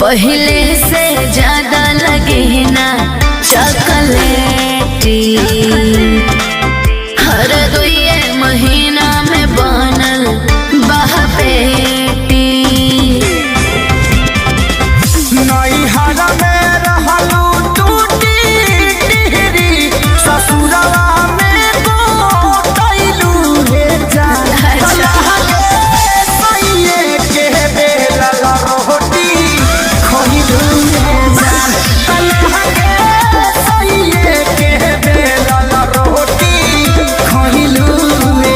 पहले से ज्यादा लगे ना चॉकलेटी, हर 2 महीना में बनल बहपेटी। नैहर में रहलू टूटी टिहरी, ससुरवा में गोटैलू हे जान। सैये के बेलल रोटी खइलू हे जान। सैये के बेलल रोटी खइलू हे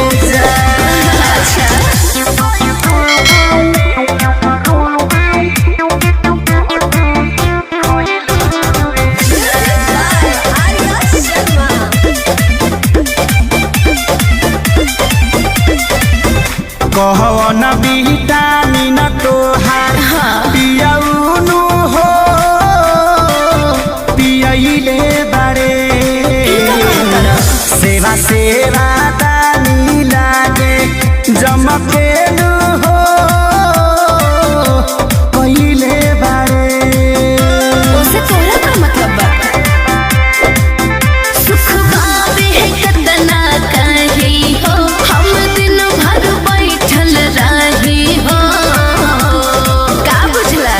कहवन विटामिन तोहार पियौनु हो पियैले बारे। सेवा सेवा दानी लागे जमकेनु हो पहिले बारे। उसे तोरा का मतलब बा? सुख पावे कतना कही हो, हम दिन भर बैठल रही हो। का बुझला?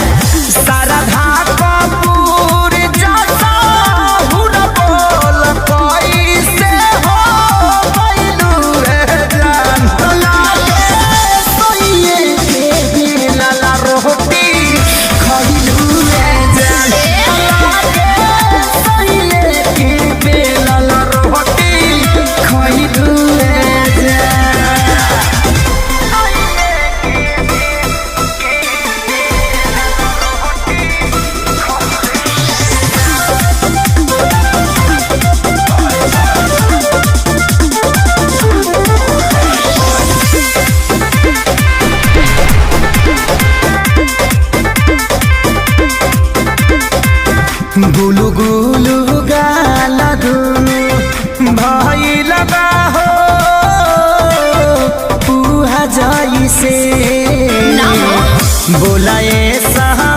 शारदा कपूर जैसा हुन बोल कैसे हो गइलू रे जान। सैये के बेलल रोटी खइलू रे जान। सैये के बेलल रोटी खइलू रे जान। गुलु गुलु गाल दुनु भइल बा हो पुहा जइसे। ना हो। बोलाए सहा